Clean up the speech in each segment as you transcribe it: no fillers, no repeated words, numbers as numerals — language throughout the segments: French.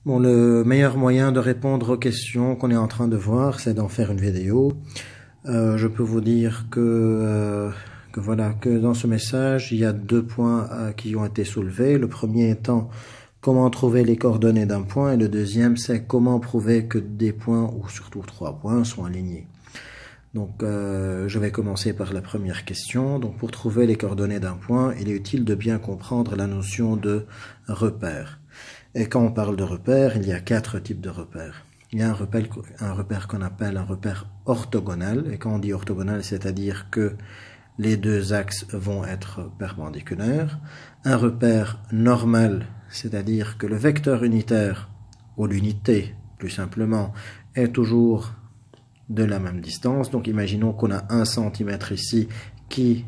Bon, le meilleur moyen de répondre aux questions qu'on est en train de voir, c'est d'en faire une vidéo. Je peux vous dire que dans ce message, il y a deux points qui ont été soulevés. Le premier étant comment trouver les coordonnées d'un point, et le deuxième, c'est comment prouver que des points, ou surtout 3 points, sont alignés. Donc, je vais commencer par la première question. Donc, pour trouver les coordonnées d'un point, il est utile de bien comprendre la notion de repère. Et quand on parle de repère, il y a 4 types de repères. Il y a un repère qu'on appelle un repère orthogonal. Et quand on dit orthogonal, c'est-à-dire que les deux axes vont être perpendiculaires. Un repère normal, c'est-à-dire que le vecteur unitaire, ou l'unité plus simplement, est toujours de la même distance. Donc imaginons qu'on a 1 cm ici qui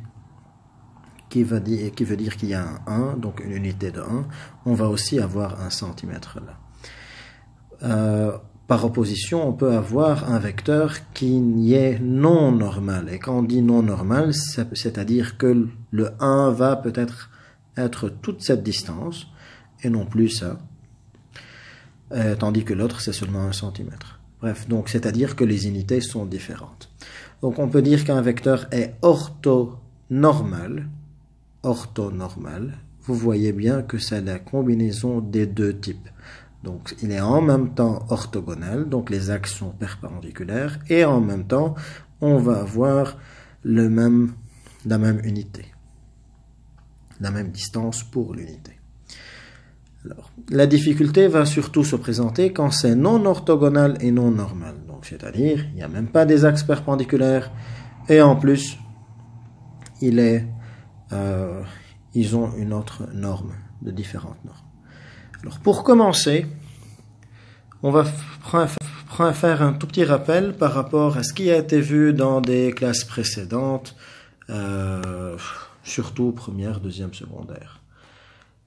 veut dire qu'il y a un 1, donc une unité de 1. On va aussi avoir 1 cm là. Par opposition, on peut avoir un vecteur qui est non normal. Et quand on dit non normal, c'est-à-dire que le 1 va peut-être être toute cette distance, et non plus ça, tandis que l'autre, c'est seulement 1 cm. Bref, donc c'est-à-dire que les unités sont différentes. Donc on peut dire qu'un vecteur est orthonormal. Vous voyez bien que c'est la combinaison des deux types. Donc il est en même temps orthogonal, donc les axes sont perpendiculaires, et en même temps on va avoir la même unité, la même distance pour l'unité. Alors, la difficulté va surtout se présenter quand c'est non orthogonal et non normal. Donc c'est-à-dire il n'y a même pas des axes perpendiculaires, et en plus ils ont une autre norme, de différentes normes. Alors pour commencer, on va faire un tout petit rappel par rapport à ce qui a été vu dans des classes précédentes, surtout première, deuxième, secondaire.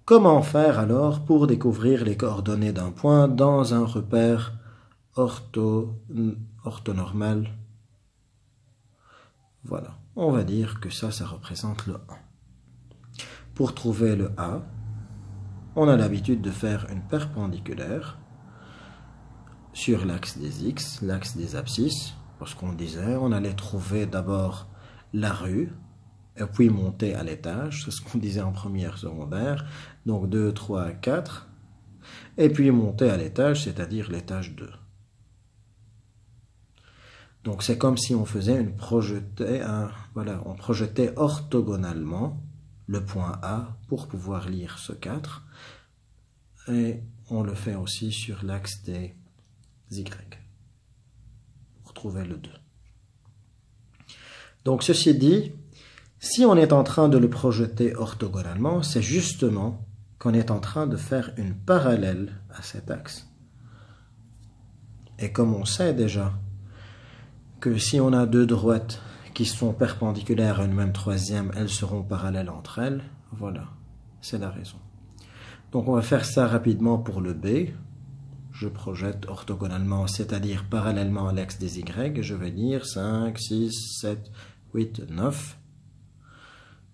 Comment faire alors pour découvrir les coordonnées d'un point dans un repère orthonormal? Voilà, on va dire que ça représente le 1. Pour trouver le A, on a l'habitude de faire une perpendiculaire sur l'axe des X, l'axe des abscisses, parce qu'on disait on allait trouver d'abord la rue, et puis monter à l'étage, c'est ce qu'on disait en première secondaire, donc 2, 3, 4, et puis monter à l'étage, c'est-à-dire l'étage 2. Donc c'est comme si on faisait on projetait orthogonalement le point A pour pouvoir lire ce 4, et on le fait aussi sur l'axe des Y, pour trouver le 2. Donc ceci dit, si on est en train de le projeter orthogonalement, c'est justement qu'on est en train de faire une parallèle à cet axe. Et comme on sait déjà que si on a deux droites qui sont perpendiculaires à une même troisième, elles seront parallèles entre elles, voilà, c'est la raison. Donc on va faire ça rapidement pour le B. Je projette orthogonalement, c'est-à-dire parallèlement à l'axe des Y, je vais dire 5, 6, 7, 8, 9.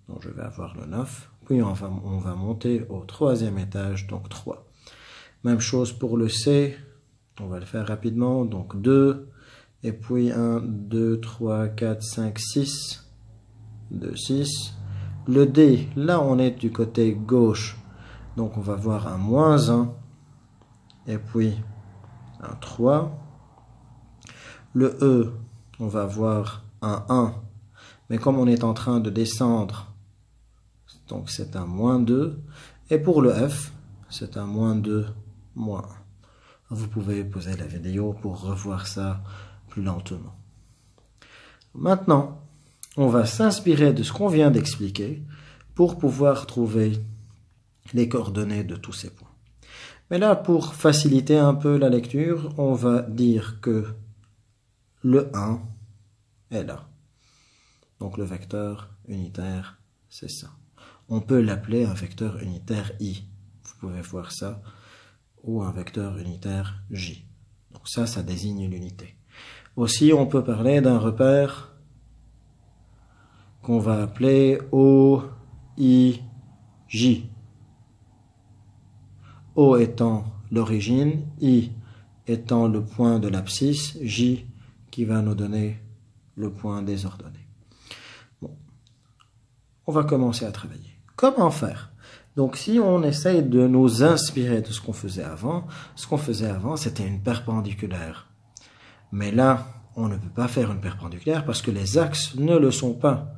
Donc je vais avoir le 9. Puis on va monter au 3e étage, donc 3. Même chose pour le C, on va le faire rapidement, donc 2, et puis 1, 2, 3, 4, 5, 6, 2, 6. Le D, là on est du côté gauche, donc on va voir un moins 1, et puis un 3. Le E, on va voir un 1, mais comme on est en train de descendre, donc c'est un moins 2. Et pour le F, c'est un moins 2, moins 1. Vous pouvez poser la vidéo pour revoir ça plus lentement. Maintenant, on va s'inspirer de ce qu'on vient d'expliquer pour pouvoir trouver les coordonnées de tous ces points. Mais là, pour faciliter un peu la lecture, on va dire que le 1 est là. Donc le vecteur unitaire, c'est ça. On peut l'appeler un vecteur unitaire I. Vous pouvez voir ça. Ou un vecteur unitaire J. Donc ça désigne l'unité. Aussi, on peut parler d'un repère qu'on va appeler O, I, J. O étant l'origine, I étant le point de l'abscisse, J qui va nous donner le point des ordonnées. Bon. On va commencer à travailler. Comment faire? Donc si on essaye de nous inspirer de ce qu'on faisait avant c'était une perpendiculaire. Mais là, on ne peut pas faire une perpendiculaire parce que les axes ne le sont pas.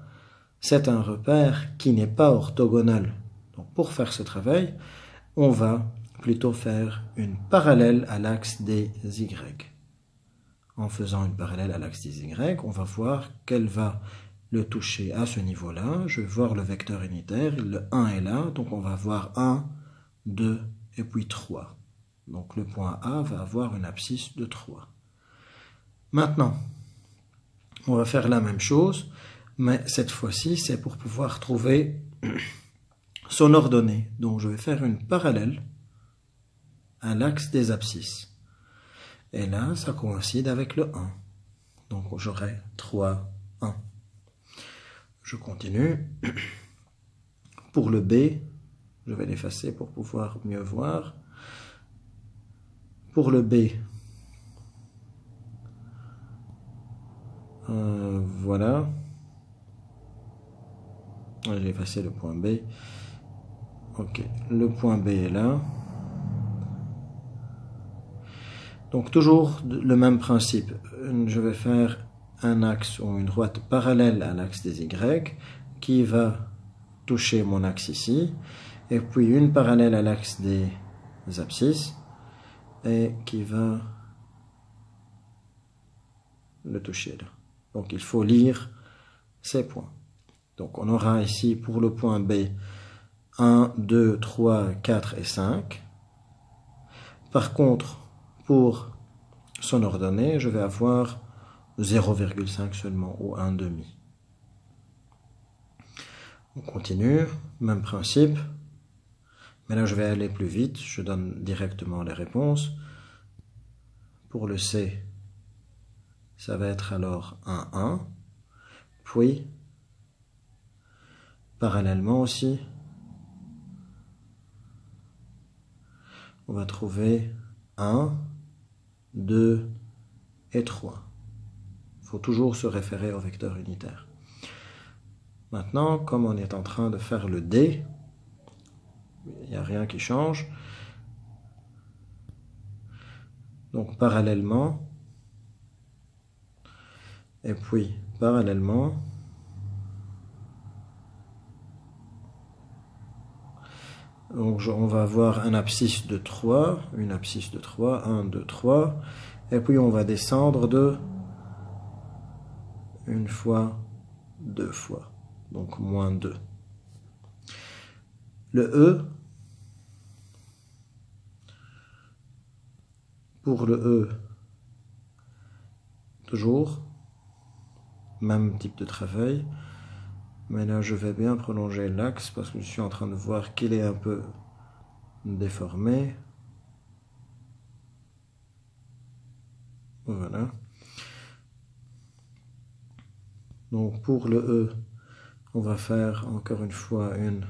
C'est un repère qui n'est pas orthogonal. Donc pour faire ce travail, on va plutôt faire une parallèle à l'axe des Y. En faisant une parallèle à l'axe des Y, on va voir qu'elle va le toucher à ce niveau-là. Je vais voir le vecteur unitaire, le 1 est là, donc on va voir 1, 2 et puis 3. Donc le point A va avoir une abscisse de 3. Maintenant, on va faire la même chose, mais cette fois-ci, c'est pour pouvoir trouver son ordonnée. Donc je vais faire une parallèle à l'axe des abscisses. Et là, ça coïncide avec le 1. Donc j'aurai 3, 1. Je continue. Pour le B, je vais l'effacer pour pouvoir mieux voir. Pour le B, voilà. J'ai effacé le point B. Ok, le point B est là. Donc toujours le même principe. Je vais faire un axe ou une droite parallèle à l'axe des Y qui va toucher mon axe ici. Et puis une parallèle à l'axe des abscisses et qui va le toucher là. Donc il faut lire ces points. Donc on aura ici pour le point B 1, 2, 3, 4 et 5. Par contre, pour son ordonnée, je vais avoir 0,5 seulement ou 1 demi. On continue, même principe. Mais là, je vais aller plus vite. Je donne directement les réponses. Pour le C, ça va être alors 1, 1. Puis, parallèlement aussi, on va trouver 1, 2 et 3. Il faut toujours se référer au vecteur unitaire. Maintenant, comme on est en train de faire le D, il n'y a rien qui change. Donc parallèlement, et puis parallèlement, donc on va avoir un abscisse de 3, une abscisse de 3, 1, 2, 3, et puis on va descendre de une fois, deux fois, donc moins 2. Le E, pour le E, toujours, même type de travail, mais là je vais bien prolonger l'axe parce que je suis en train de voir qu'il est un peu déformé. Voilà. Donc pour le E, on va faire encore une fois une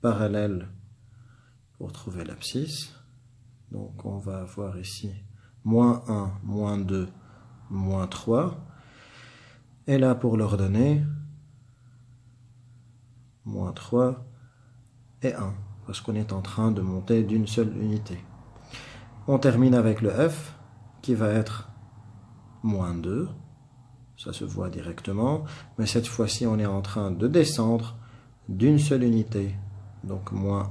parallèle pour trouver l'abscisse. Donc on va avoir ici moins 1, moins 2, moins 3. Et là pour l'ordonnée, moins 3 et 1, parce qu'on est en train de monter d'une seule unité. On termine avec le F, qui va être moins 2. Ça se voit directement, mais cette fois-ci on est en train de descendre d'une seule unité, donc moins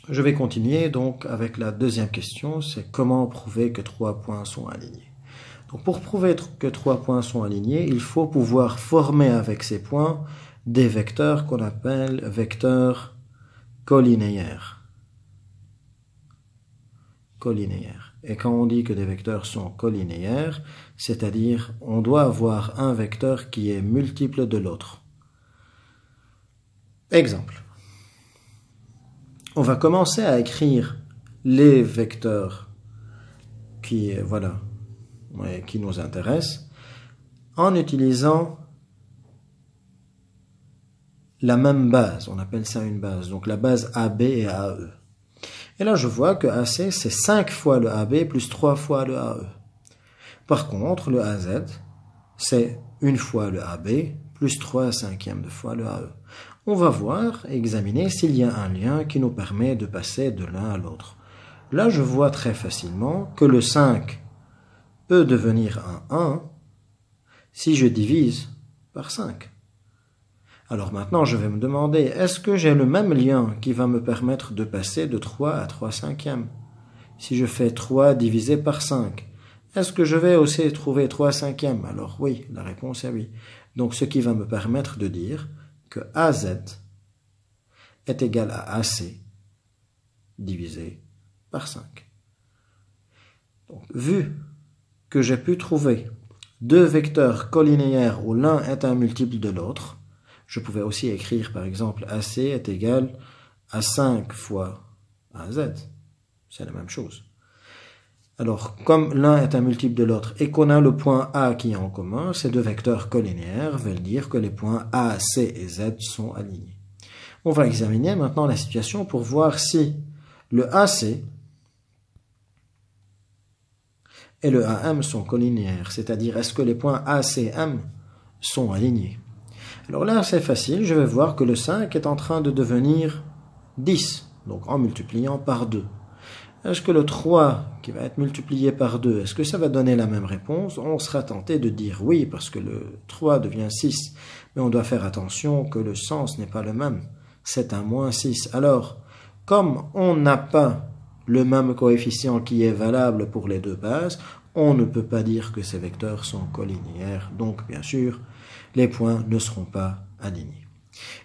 1. Je vais continuer donc avec la deuxième question, c'est comment prouver que 3 points sont alignés. Donc pour prouver que 3 points sont alignés, il faut pouvoir former avec ces points des vecteurs qu'on appelle vecteurs collinéaires. Et quand on dit que des vecteurs sont collinéaires, c'est-à-dire on doit avoir un vecteur qui est multiple de l'autre. Exemple. On va commencer à écrire les vecteurs qui nous intéressent en utilisant la même base. On appelle ça une base. Donc la base AB et AE. Et là, je vois que AC, c'est 5 fois le AB plus 3 fois le AE. Par contre, le AZ, c'est une fois le AB plus 3/5 de fois le AE. On va voir et examiner s'il y a un lien qui nous permet de passer de l'un à l'autre. Là, je vois très facilement que le 5 peut devenir un 1 si je divise par 5. Alors maintenant, je vais me demander, est-ce que j'ai le même lien qui va me permettre de passer de 3 à 3/5? Si je fais 3 divisé par 5, est-ce que je vais aussi trouver 3/5? Alors oui, la réponse est oui. Donc ce qui va me permettre de dire que AZ est égal à AC divisé par 5. Donc, vu que j'ai pu trouver deux vecteurs collinéaires où l'un est un multiple de l'autre, je pouvais aussi écrire par exemple AC est égal à 5 fois AZ. C'est la même chose. Alors, comme l'un est un multiple de l'autre et qu'on a le point A qui est en commun, ces deux vecteurs collinéaires veulent dire que les points A, C et Z sont alignés. On va examiner maintenant la situation pour voir si le AC et le AM sont collinéaires, c'est-à-dire est-ce que les points A, C et M sont alignés. Alors là, c'est facile, je vais voir que le 5 est en train de devenir 10, donc en multipliant par 2. Est-ce que le 3 qui va être multiplié par 2, est-ce que ça va donner la même réponse? On sera tenté de dire oui, parce que le 3 devient 6. Mais on doit faire attention que le sens n'est pas le même. C'est un moins 6. Alors, comme on n'a pas le même coefficient qui est valable pour les deux bases, on ne peut pas dire que ces vecteurs sont collinéaires. Donc, bien sûr, les points ne seront pas alignés.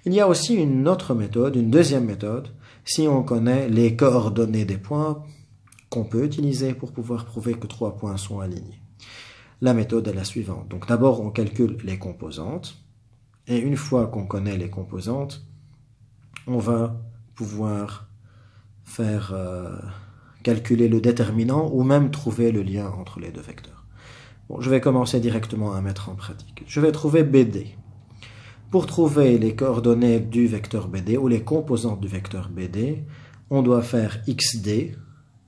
Il y a aussi une autre méthode, une deuxième méthode, si on connaît les coordonnées des points qu'on peut utiliser pour pouvoir prouver que 3 points sont alignés. La méthode est la suivante. Donc d'abord, on calcule les composantes. Et une fois qu'on connaît les composantes, on va pouvoir faire calculer le déterminant ou même trouver le lien entre les deux vecteurs. Bon, je vais commencer directement à mettre en pratique. Je vais trouver BD. Pour trouver les coordonnées du vecteur BD ou les composantes du vecteur BD, on doit faire XD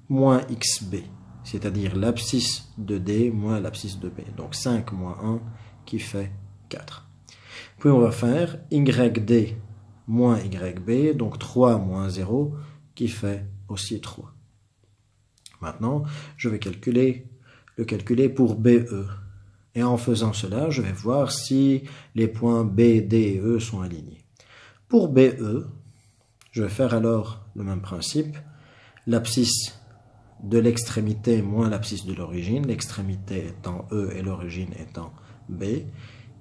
moins XB, c'est-à-dire l'abscisse de D moins l'abscisse de B. Donc 5 moins 1 qui fait 4. Puis on va faire YD moins YB, donc 3 moins 0 qui fait aussi 3. Maintenant, je vais le calculer pour BE. Et en faisant cela, je vais voir si les points B, D et E sont alignés. Pour BE, je vais faire alors le même principe. L'abscisse de l'extrémité moins l'abscisse de l'origine, l'extrémité étant E et l'origine étant B,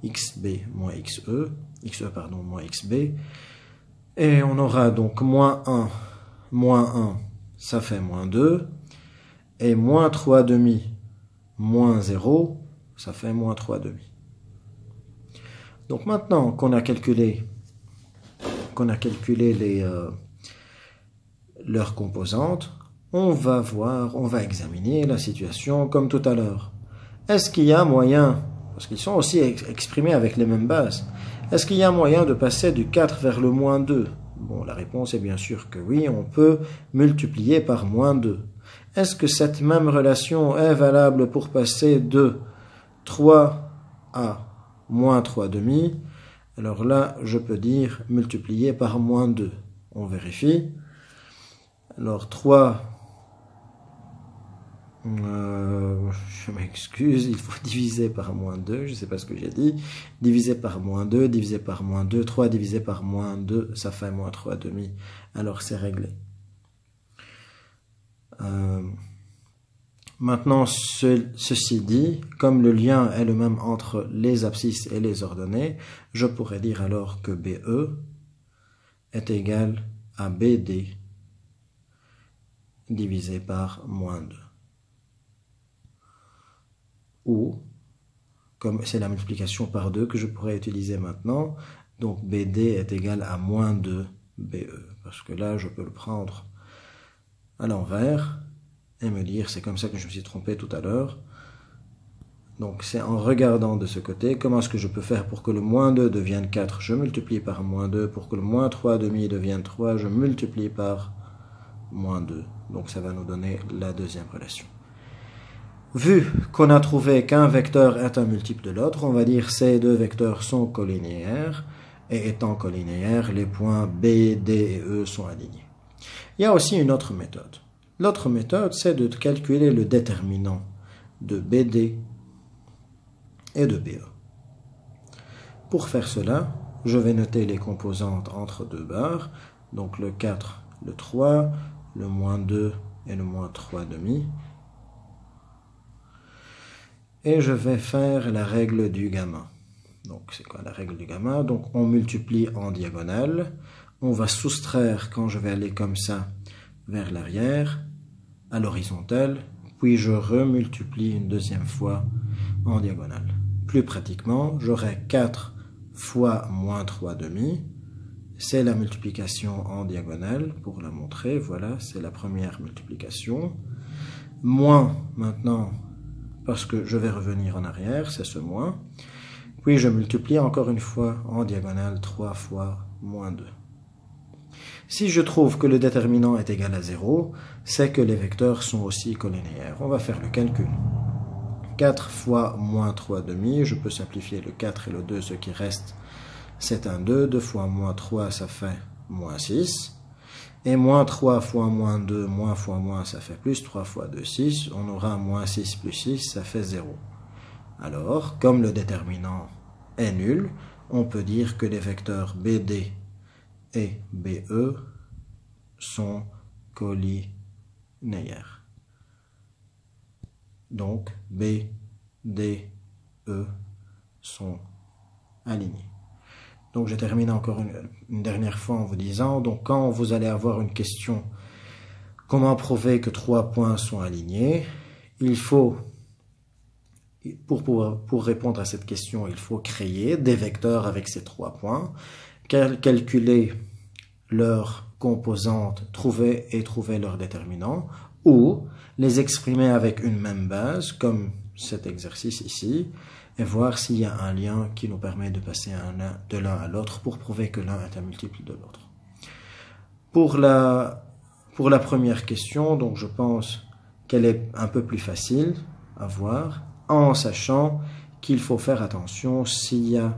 XB moins XE, moins XB. Et on aura donc moins 1, ça fait moins 2. Et moins 3 demi, moins 0, ça fait moins 3 demi. Donc maintenant qu'on a calculé leurs composantes, on va examiner la situation comme tout à l'heure. Est-ce qu'il y a moyen, parce qu'ils sont aussi exprimés avec les mêmes bases, est-ce qu'il y a moyen de passer du 4 vers le moins 2? Bon, la réponse est bien sûr que oui, on peut multiplier par moins 2. Est-ce que cette même relation est valable pour passer de 3 à moins 3 demi? Alors là, je peux dire multiplier par moins 2. On vérifie. Alors 3, je m'excuse, il faut diviser par moins 2, je ne sais pas ce que j'ai dit. Diviser par moins 2, diviser par moins 2, 3 divisé par moins 2, ça fait moins 3 demi. Alors c'est réglé. Maintenant, ceci dit, comme le lien est le même entre les abscisses et les ordonnées, je pourrais dire alors que BE est égal à BD divisé par moins 2. Ou, comme c'est la multiplication par 2 que je pourrais utiliser maintenant, donc BD est égal à moins 2 BE. Parce que là, je peux le prendre à l'envers et me dire, c'est comme ça que je me suis trompé tout à l'heure, Donc c'est en regardant de ce côté, comment est-ce que je peux faire pour que le moins 2 devienne 4, je multiplie par moins 2, pour que le moins 3 demi devienne 3, je multiplie par moins 2. Donc ça va nous donner la deuxième relation. Vu qu'on a trouvé qu'un vecteur est un multiple de l'autre, on va dire ces deux vecteurs sont collinéaires, et étant collinéaires, les points B, D et E sont alignés. Il y a aussi une autre méthode. L'autre méthode, c'est de calculer le déterminant de BD et de BE. Pour faire cela, je vais noter les composantes entre deux barres, donc le 4, le 3, le moins 2 et le moins 3 demi. Et je vais faire la règle du gamma. Donc c'est quoi la règle du gamma? Donc on multiplie en diagonale, on va soustraire quand je vais aller comme ça vers l'arrière, à l'horizontale, puis je remultiplie une deuxième fois en diagonale. Plus pratiquement, j'aurai 4 fois moins 3 demi, c'est la multiplication en diagonale, pour la montrer, voilà, c'est la première multiplication. Moins, maintenant, parce que je vais revenir en arrière, c'est ce moins. Puis je multiplie encore une fois en diagonale 3 fois moins 2. Si je trouve que le déterminant est égal à 0, c'est que les vecteurs sont aussi collinéaires. On va faire le calcul. 4 fois moins 3 demi, je peux simplifier le 4 et le 2, ce qui reste, c'est un 2. 2 fois moins 3, ça fait moins 6. Et moins 3 fois moins 2, moins fois moins, ça fait plus. 3 fois 2, 6. On aura moins 6 plus 6, ça fait 0. Alors, comme le déterminant est nul, on peut dire que les vecteurs BD et BE sont collinéaires. Donc, B, D, E sont alignés. Donc, je termine encore une dernière fois en vous disant, donc quand vous allez avoir une question, comment prouver que 3 points sont alignés, il faut, pour répondre à cette question, il faut créer des vecteurs avec ces 3 points, calculer leurs composantes, trouver leur déterminant, ou les exprimer avec une même base, comme cet exercice ici, et voir s'il y a un lien qui nous permet de passer de l'un à l'autre pour prouver que l'un est un multiple de l'autre. Pour la première question, donc je pense qu'elle est un peu plus facile à voir, en sachant qu'il faut faire attention s'il y a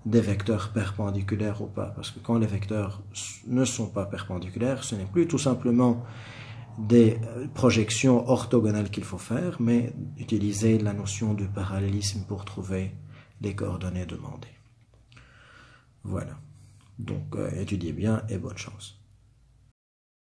des vecteurs perpendiculaires ou pas, parce que quand les vecteurs ne sont pas perpendiculaires, ce n'est plus tout simplement des projections orthogonales qu'il faut faire, mais utiliser la notion du parallélisme pour trouver les coordonnées demandées. Voilà. Donc, étudiez bien et bonne chance.